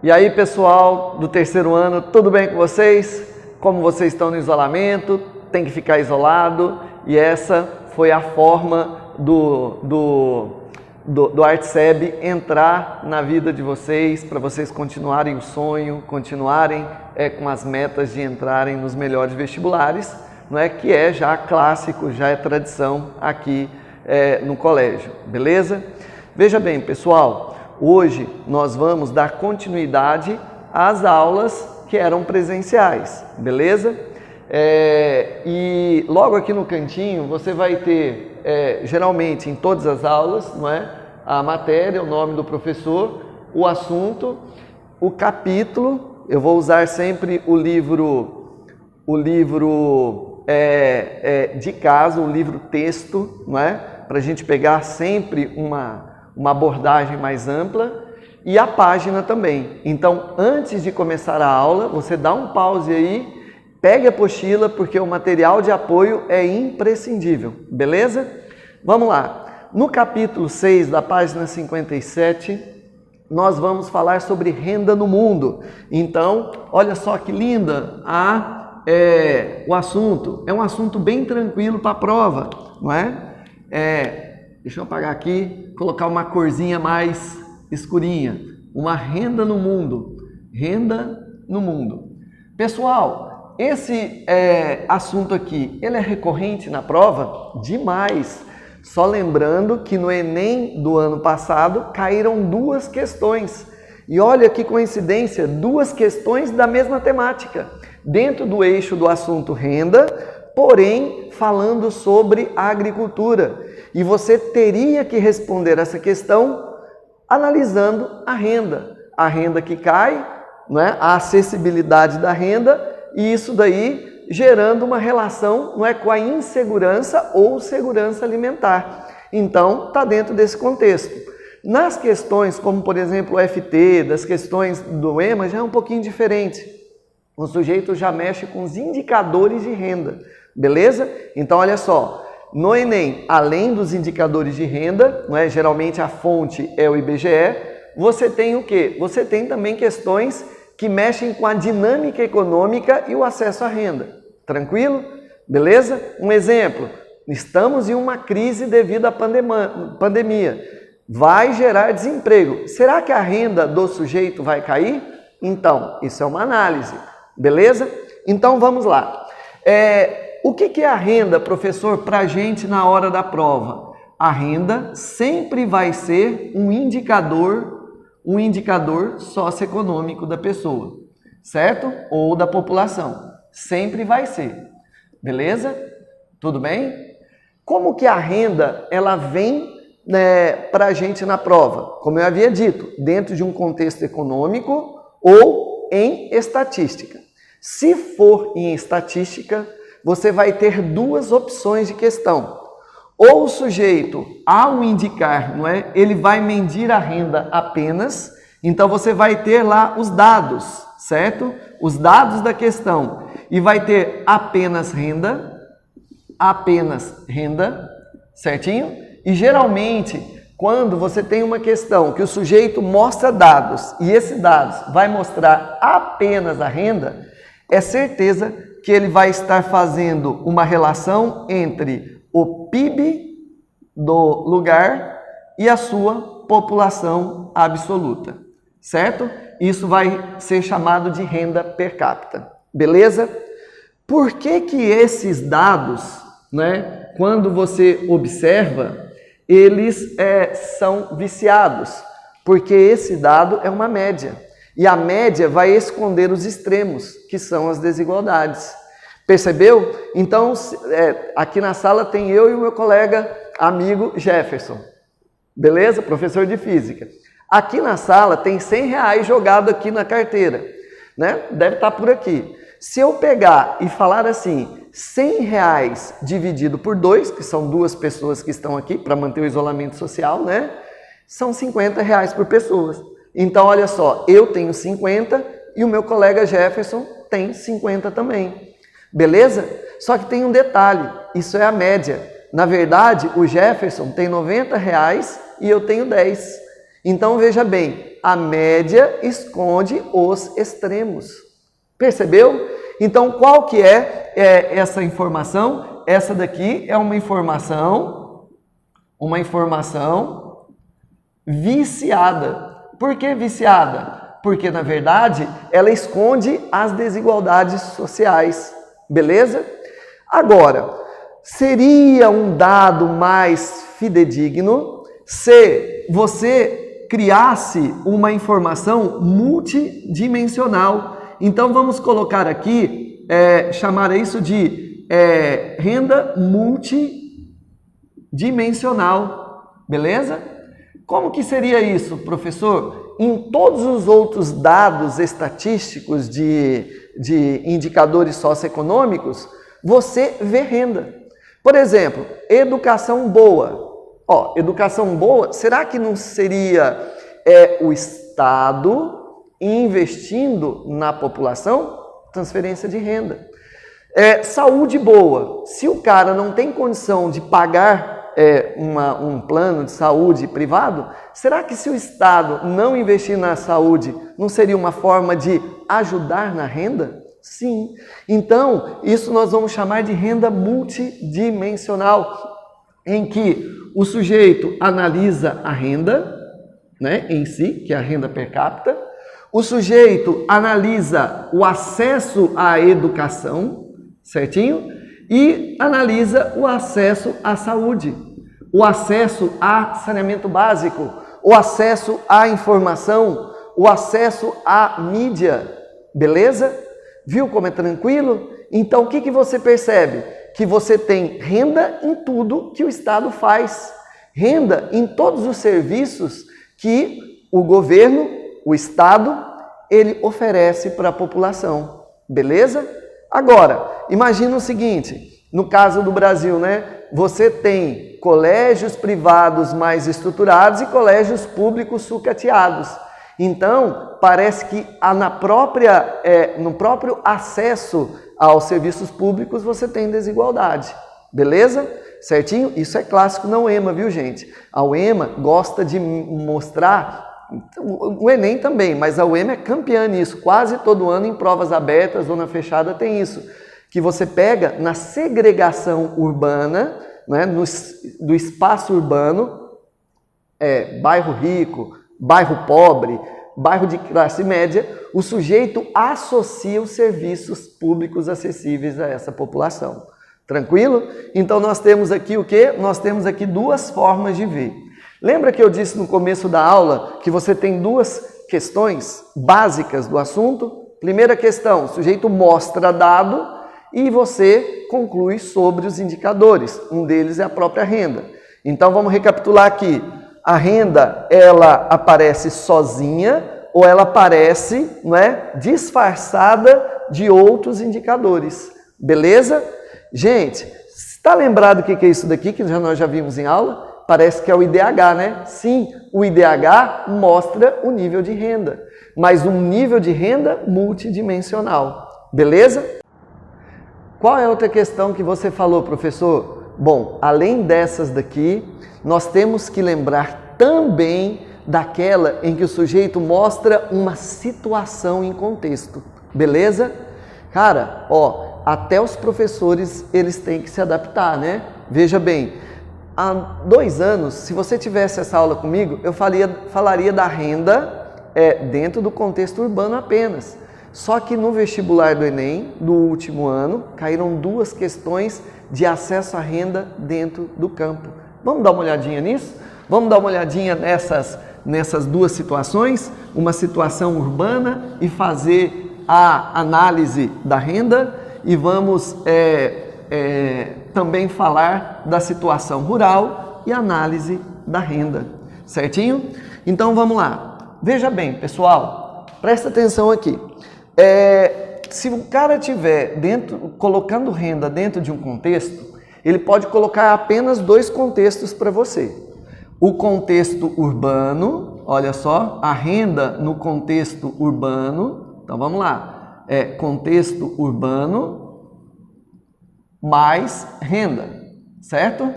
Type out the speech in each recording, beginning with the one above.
E aí, pessoal do terceiro ano, tudo bem com vocês? Como vocês estão no isolamento? Tem que ficar isolado. E essa foi a forma do ArtSeb entrar na vida de vocês, para vocês continuarem o sonho, continuarem com as metas de entrarem nos melhores vestibulares, não é? Que é já clássico, já é tradição aqui no colégio, beleza? Veja bem, pessoal, hoje nós vamos dar continuidade às aulas que eram presenciais, beleza? E logo aqui no cantinho você vai ter, geralmente em todas as aulas, não é? A matéria, o nome do professor, o assunto, o capítulo. Eu vou usar sempre o livro de caso, o livro texto, não é? Para a gente pegar sempre uma abordagem mais ampla, e a página também. Então, antes de começar a aula, você dá um pause aí, pegue a apostila, porque o material de apoio é imprescindível, beleza? Vamos lá. No capítulo 6, da página 57, nós vamos falar sobre renda no mundo. Então, olha só que linda o assunto. É um assunto bem tranquilo para a prova, não é? Deixa eu apagar aqui, colocar uma corzinha mais escurinha. Uma renda no mundo. Renda no mundo. Pessoal, esse assunto aqui, ele é recorrente na prova? Demais! Só lembrando que no Enem do ano passado caíram 2 questões. E olha que coincidência, 2 questões da mesma temática. Dentro do eixo do assunto renda, porém falando sobre a agricultura. E você teria que responder essa questão analisando a renda que cai, né? A acessibilidade da renda, e isso daí gerando uma relação, não é, com a insegurança ou segurança alimentar. Então, está dentro desse contexto. Nas questões, como por exemplo o FT, das questões do EMA, já é um pouquinho diferente. O sujeito já mexe com os indicadores de renda, beleza? Então, olha só. No Enem, além dos indicadores de renda, não é? Geralmente a fonte é o IBGE, você tem o quê? Você tem também questões que mexem com a dinâmica econômica e o acesso à renda. Tranquilo? Beleza? Um exemplo, estamos em uma crise devido à pandemia. Vai gerar desemprego. Será que a renda do sujeito vai cair? Então, isso é uma análise. Beleza? Então, vamos lá. O que é a renda, professor, para a gente na hora da prova? A renda sempre vai ser um indicador socioeconômico da pessoa, certo? Ou da população. Sempre vai ser. Beleza? Tudo bem? Como que a renda ela vem para a gente na prova? Como eu havia dito, dentro de um contexto econômico ou em estatística. Se for em estatística, você vai ter 2 opções de questão. Ou o sujeito, ao indicar, não é, ele vai medir a renda apenas, então você vai ter lá os dados, certo? Os dados da questão. E vai ter apenas renda, certinho? E geralmente, quando você tem uma questão que o sujeito mostra dados, e esses dados vai mostrar apenas a renda, é certeza que ele vai estar fazendo uma relação entre o PIB do lugar e a sua população absoluta, certo? Isso vai ser chamado de renda per capita, beleza? Por que esses dados, né, quando você observa, eles são viciados? Porque esse dado é uma média. E a média vai esconder os extremos, que são as desigualdades. Percebeu? Então, aqui na sala tem eu e o meu colega amigo Jefferson. Beleza? Professor de física. Aqui na sala tem R$100 jogado aqui na carteira, né? Deve estar por aqui. Se eu pegar e falar assim, R$100 dividido por 2, que são 2 pessoas que estão aqui para manter o isolamento social, né? São R$50 por pessoa. Então, olha só, eu tenho 50 e o meu colega Jefferson tem 50 também. Beleza? Só que tem um detalhe, isso é a média. Na verdade, o Jefferson tem R$90 e eu tenho 10. Então veja bem, a média esconde os extremos. Percebeu? Então qual que é essa informação? Essa daqui é uma informação viciada. Por que viciada? Porque, na verdade, ela esconde as desigualdades sociais. Beleza? Agora, seria um dado mais fidedigno se você criasse uma informação multidimensional. Então, vamos colocar aqui, chamar isso de renda multidimensional. Beleza? Como que seria isso, professor? Em todos os outros dados estatísticos de indicadores socioeconômicos, você vê renda. Por exemplo, educação boa. Educação boa, será que não seria o Estado investindo na população? Transferência de renda. Saúde boa. Se o cara não tem condição de pagar um plano de saúde privado, será que se o Estado não investir na saúde, não seria uma forma de ajudar na renda? Sim. Então, isso nós vamos chamar de renda multidimensional, em que o sujeito analisa a renda, né, em si, que é a renda per capita, o sujeito analisa o acesso à educação, certinho? E analisa o acesso à saúde, o acesso a saneamento básico, o acesso à informação, o acesso à mídia. Beleza? Viu como é tranquilo? Então, o que você percebe? Que você tem renda em tudo que o Estado faz. Renda em todos os serviços que o governo, o Estado, ele oferece para a população. Beleza? Agora, imagina o seguinte, no caso do Brasil, né? Você tem colégios privados mais estruturados e colégios públicos sucateados. Então, parece que no próprio acesso aos serviços públicos você tem desigualdade. Beleza? Certinho? Isso é clássico na UEMA, viu, gente? A UEMA gosta de mostrar, o Enem também, mas a UEMA é campeã nisso. Quase todo ano em provas abertas, zona fechada, tem isso. Que você pega na segregação urbana, né, do espaço urbano, bairro rico, bairro pobre, bairro de classe média, o sujeito associa os serviços públicos acessíveis a essa população. Tranquilo? Então nós temos aqui o quê? Nós temos aqui duas formas de ver. Lembra que eu disse no começo da aula que você tem duas questões básicas do assunto? Primeira questão, o sujeito mostra dado e você conclui sobre os indicadores. Um deles é a própria renda. Então vamos recapitular aqui. A renda, ela aparece sozinha ou ela aparece, não é, disfarçada de outros indicadores. Beleza? Gente, está lembrado o que é isso daqui que nós já vimos em aula? Parece que é o IDH, né? Sim, o IDH mostra o nível de renda, mas um nível de renda multidimensional. Beleza? Qual é a outra questão que você falou, professor? Bom, além dessas daqui, nós temos que lembrar também daquela em que o sujeito mostra uma situação em contexto. Beleza? Cara, até os professores, eles têm que se adaptar, né? Veja bem, há 2 anos, se você tivesse essa aula comigo, eu falaria da renda dentro do contexto urbano apenas. Só que no vestibular do Enem, do último ano, caíram 2 questões de acesso à renda dentro do campo. Vamos dar uma olhadinha nisso? Vamos dar uma olhadinha nessas 2 situações? Uma situação urbana e fazer a análise da renda, e vamos também falar da situação rural e análise da renda. Certinho? Então vamos lá. Veja bem, pessoal, presta atenção aqui. Se o cara estiver colocando renda dentro de um contexto, ele pode colocar apenas 2 contextos para você. O contexto urbano, olha só, a renda no contexto urbano. Então vamos lá, contexto urbano mais renda, certo?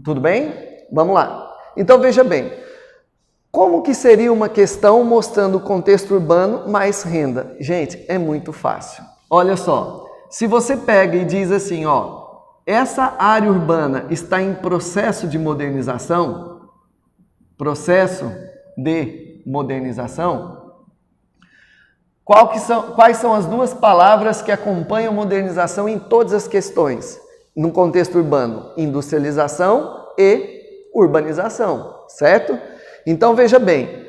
Tudo bem? Vamos lá. Então veja bem, Como que seria uma questão mostrando o contexto urbano mais renda? Gente, é muito fácil. Olha só, se você pega e diz assim, ó, essa área urbana está em processo de modernização, quais são as duas palavras que acompanham modernização em todas as questões? No contexto urbano, industrialização e urbanização, certo? Então veja bem,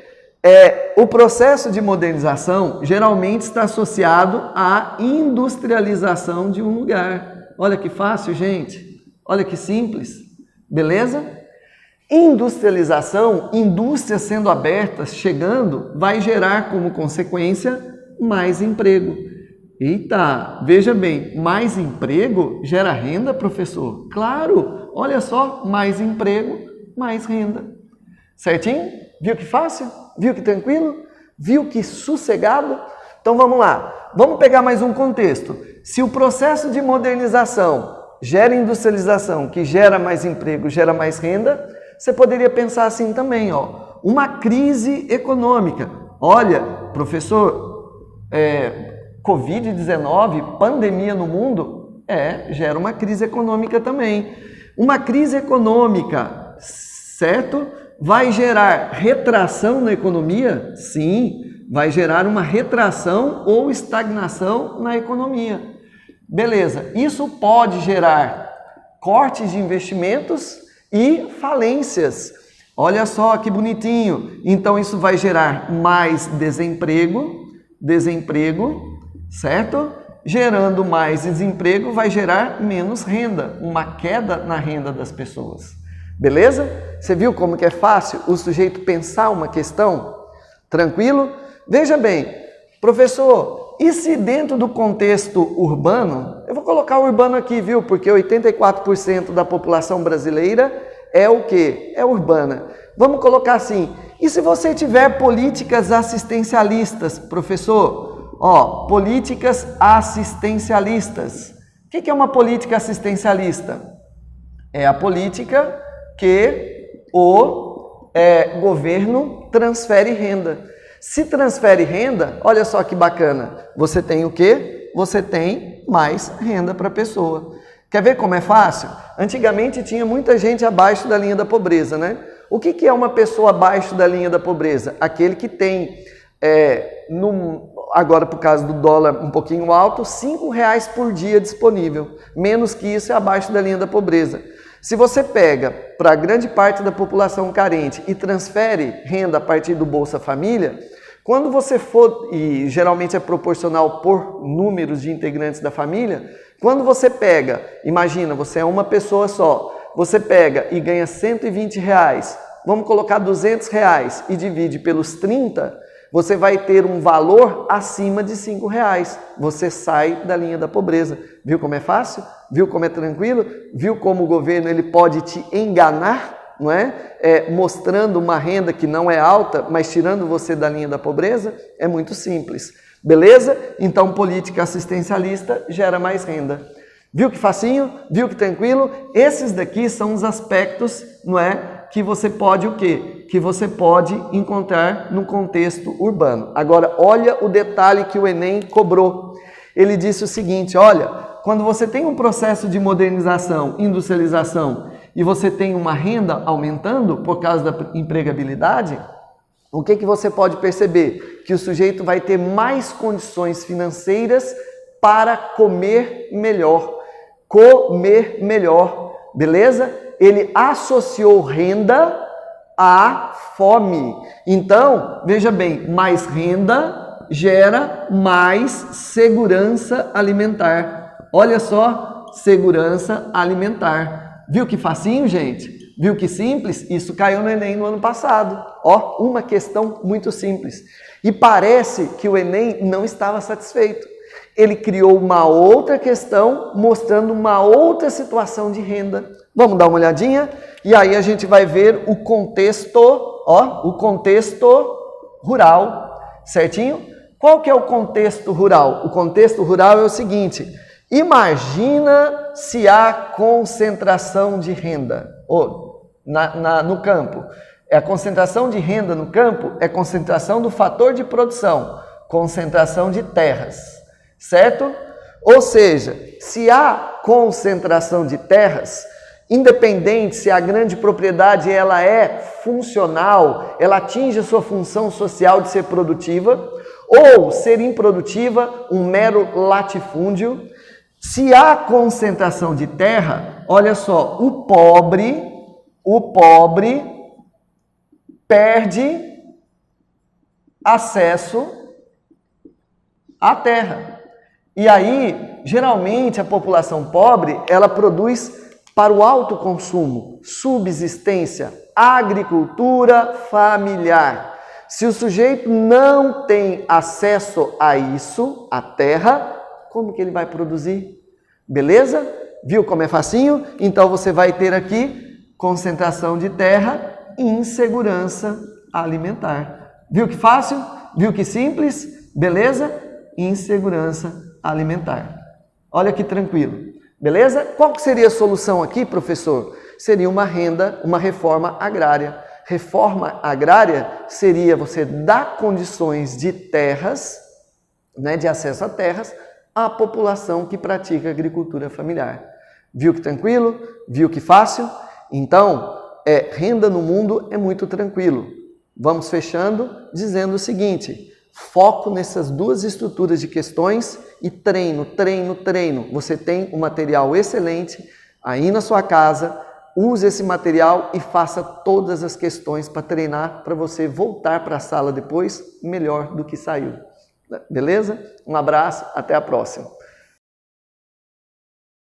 o processo de modernização geralmente está associado à industrialização de um lugar. Olha que fácil, gente. Olha que simples. Beleza? Industrialização, indústrias sendo abertas, chegando, vai gerar como consequência mais emprego. Eita, veja bem, mais emprego gera renda, professor? Claro, olha só, mais emprego, mais renda. Certinho? Viu que fácil? Viu que tranquilo? Viu que sossegado? Então vamos lá, vamos pegar mais um contexto. Se o processo de modernização gera industrialização, que gera mais emprego, gera mais renda, você poderia pensar assim também, ó, uma crise econômica. Olha, professor, Covid-19, pandemia no mundo, gera uma crise econômica também. Uma crise econômica, certo? Vai gerar retração na economia? Sim, vai gerar uma retração ou estagnação na economia. Beleza, isso pode gerar cortes de investimentos e falências. Olha só que bonitinho. Então isso vai gerar mais desemprego, certo? Gerando mais desemprego vai gerar menos renda, uma queda na renda das pessoas. Beleza? Você viu como que é fácil o sujeito pensar uma questão? Tranquilo? Veja bem, professor, e se dentro do contexto urbano, eu vou colocar o urbano aqui, viu? Porque 84% da população brasileira é o quê? É urbana. Vamos colocar assim, e se você tiver políticas assistencialistas, professor? Ó, políticas assistencialistas. O que é uma política assistencialista? É a política que o governo transfere renda. Se transfere renda, olha só que bacana, você tem o quê? Você tem mais renda para a pessoa. Quer ver como é fácil? Antigamente tinha muita gente abaixo da linha da pobreza, né? O que é uma pessoa abaixo da linha da pobreza? Aquele que tem, agora por causa do dólar um pouquinho alto, R$5 por dia disponível. Menos que isso é abaixo da linha da pobreza. Se você pega para grande parte da população carente e transfere renda a partir do Bolsa Família, quando você for, e geralmente é proporcional por números de integrantes da família, quando você pega, imagina, você é uma pessoa só, você pega e ganha R$120, vamos colocar R$200 e divide pelos 30, você vai ter um valor acima de R$5. Você sai da linha da pobreza. Viu como é fácil? Viu como é tranquilo? Viu como o governo ele pode te enganar, não é? Mostrando uma renda que não é alta, mas tirando você da linha da pobreza? É muito simples. Beleza? Então, política assistencialista gera mais renda. Viu que facinho? Viu que tranquilo? Esses daqui são os aspectos, não é? Que você pode o quê? Que você pode encontrar no contexto urbano. Agora, olha o detalhe que o Enem cobrou. Ele disse o seguinte, olha, quando você tem um processo de modernização, industrialização, e você tem uma renda aumentando por causa da empregabilidade, o que você pode perceber? Que o sujeito vai ter mais condições financeiras para comer melhor. Comer melhor, beleza? Ele associou renda à fome. Então, veja bem, mais renda gera mais segurança alimentar. Olha só, segurança alimentar. Viu que facinho, gente? Viu que simples? Isso caiu no Enem no ano passado. Ó, uma questão muito simples. E parece que o Enem não estava satisfeito. Ele criou uma outra questão mostrando uma outra situação de renda. Vamos dar uma olhadinha? E aí a gente vai ver o contexto, ó, o contexto rural, certinho? Qual que é o contexto rural? O contexto rural é o seguinte, imagina se há concentração de renda no campo. É a concentração de renda no campo, é concentração do fator de produção, concentração de terras, certo? Ou seja, se há concentração de terras, independente se a grande propriedade ela é funcional, ela atinge a sua função social de ser produtiva, ou ser improdutiva, um mero latifúndio, se há concentração de terra, olha só, o pobre perde acesso à terra. E aí, geralmente, a população pobre, ela produz para o autoconsumo, subsistência, agricultura familiar. Se o sujeito não tem acesso a isso, a terra, como que ele vai produzir? Beleza? Viu como é facinho? Então você vai ter aqui concentração de terra e insegurança alimentar. Viu que fácil? Viu que simples? Beleza? Insegurança alimentar. Olha que tranquilo. Beleza? Qual que seria a solução aqui, professor? Seria uma reforma agrária. Reforma agrária seria você dar condições de terras, né, de acesso a terras, à população que pratica agricultura familiar. Viu que tranquilo? Viu que fácil? Então, renda no mundo é muito tranquilo. Vamos fechando dizendo o seguinte: foco nessas duas estruturas de questões e treino, treino, treino. Você tem um material excelente aí na sua casa. Use esse material e faça todas as questões para treinar, para você voltar para a sala depois melhor do que saiu. Beleza? Um abraço, até a próxima.